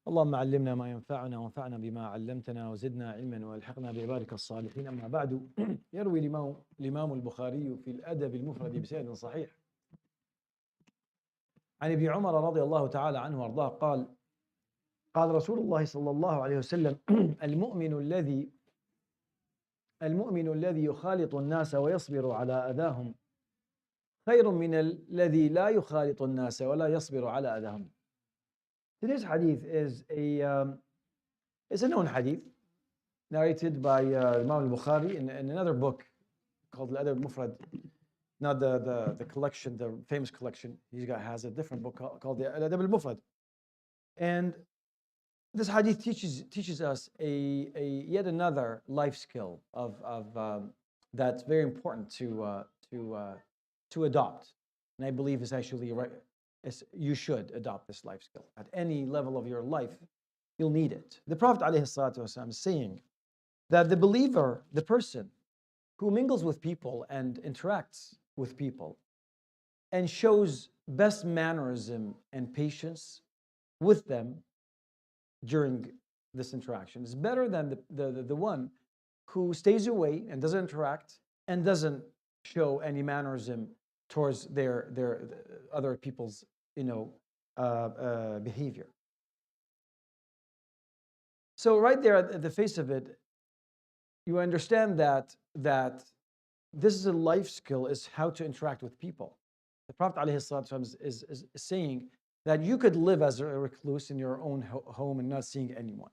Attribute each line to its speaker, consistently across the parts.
Speaker 1: اللهم علمنا ما ينفعنا وانفعنا بما علمتنا وزدنا علما والحقنا بعبادك الصالحين. أما بعد، يروي الإمام البخاري في الأدب المفرد بسند صحيح عن ابن عمر رضي الله تعالى عنه وارضاه قال رسول الله صلى الله عليه وسلم: المؤمن الذي يخالط الناس ويصبر على أذاهم خير من الذي لا يخالط الناس ولا يصبر على أذاهم. Today's hadith is a known hadith narrated by Imam al-Bukhari in another book called Al-Adab al-Mufrad, not the collection, the famous collection. He has a different book called the Al-Adab al-Mufrad. And this hadith teaches us a yet another life skill of that's very important to adopt. And I believe is actually right. You should adopt this life skill. At any level of your life, you'll need it. The Prophet ﷺ is saying that the believer, the person who mingles with people and interacts with people and shows best mannerism and patience with them during this interaction is better than the one who stays away and doesn't interact and doesn't show any mannerism towards their other people's behavior. So right there at the face of it, you understand that this is a life skill, is how to interact with people. The Prophet ﷺ is saying that you could live as a recluse in your own home and not seeing anyone.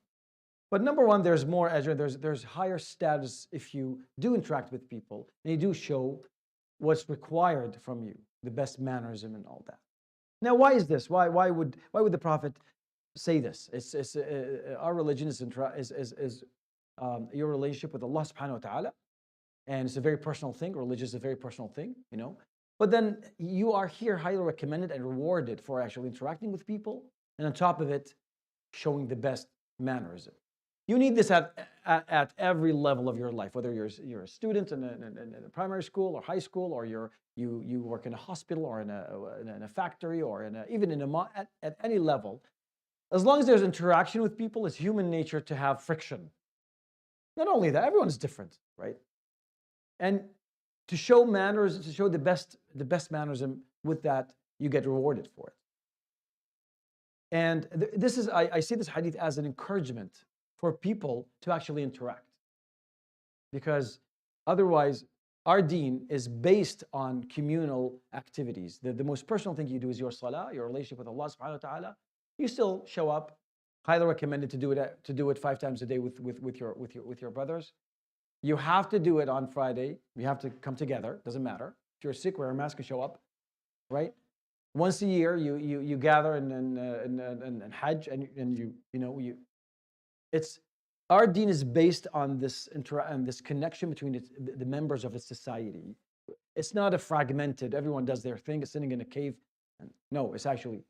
Speaker 1: But number one, there's more ajr, there's higher status if you do interact with people and you do show what's required from you, the best mannerism and all that. Now, why is this? Why would the Prophet say this? It's our religion is your relationship with Allah subhanahu wa ta'ala, and it's a very personal thing. Religion is a very personal thing, But then you are here highly recommended and rewarded for actually interacting with people, and on top of it, showing the best mannerism. You need this at every level of your life, whether you're a student in a primary school or high school, or you work in a hospital or in a factory or even at any level. As long as there's interaction with people, it's human nature to have friction. Not only that, everyone's different, right? And to show manners, to show the best mannerism with that, you get rewarded for it. And this is, I see this hadith as an encouragement for people to actually interact. Because otherwise, our deen is based on communal activities. The most personal thing you do is your salah, your relationship with Allah subhanahu wa ta'ala. You still show up, highly recommended to do it 5 times a day with your brothers. You have to do it on Friday. You have to come together, doesn't matter. If you're sick, wear a mask and show up, right? Once a year, you gather and Hajj, and it's our deen is based on this connection between the members of a society. It's not a fragmented, everyone does their thing, sitting in a cave. No, it's actually.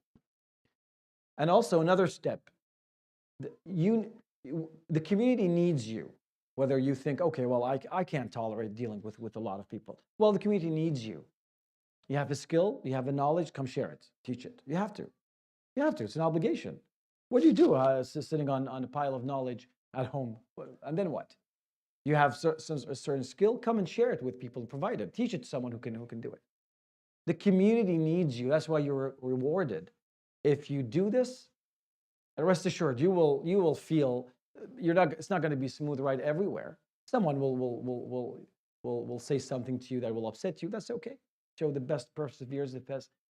Speaker 1: And also another step, the community needs you. Whether you think, okay, well, I can't tolerate dealing with a lot of people. Well, the community needs you. You have a skill, you have a knowledge, come share it, teach it. You have to. It's an obligation. What do you do sitting on a pile of knowledge at home? And then what? You have a certain skill, come and share it with people and provide it. Teach it to someone who can do it. The community needs you. That's why you're rewarded. If you do this, and rest assured, you will feel it's not going to be a smooth ride everywhere. Someone will say something to you that will upset you. That's okay. Show the best perseverance,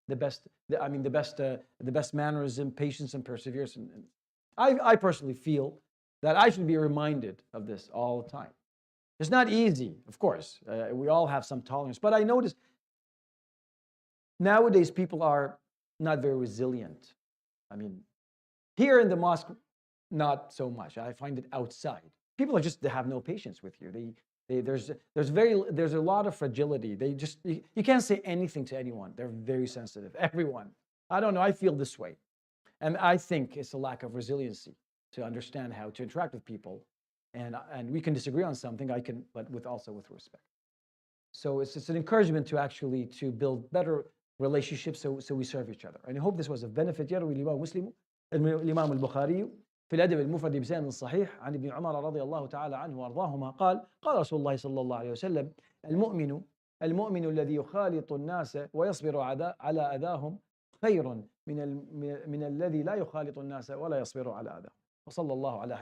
Speaker 1: the best mannerism, patience, and perseverance. And I personally feel that I should be reminded of this all the time. It's not easy, of course. We all have some tolerance, but I notice nowadays people are not very resilient. Here in the mosque, not so much. I find it outside. People they have no patience with you. There's a lot of fragility. You can't say anything to anyone. They're very sensitive. Everyone. I don't know. I feel this way, and I think it's a lack of resiliency to understand how to interact with people. And we can disagree on something. But with respect. So it's an encouragement to build better relationships. So we serve each other. And I hope this was of benefit. يروي الإمام مسلم الإمام البخاري في الأدب المفرد بسند صحيح عن ابن عمر رضي الله تعالى عنه وأرضاهما قال قال رسول الله صلى الله عليه وسلم: المؤمن المؤمن الذي يخالط الناس ويصبر على أذاهم خير من الذي لا يخالط الناس ولا يصبر على أذاهم. وصلى الله على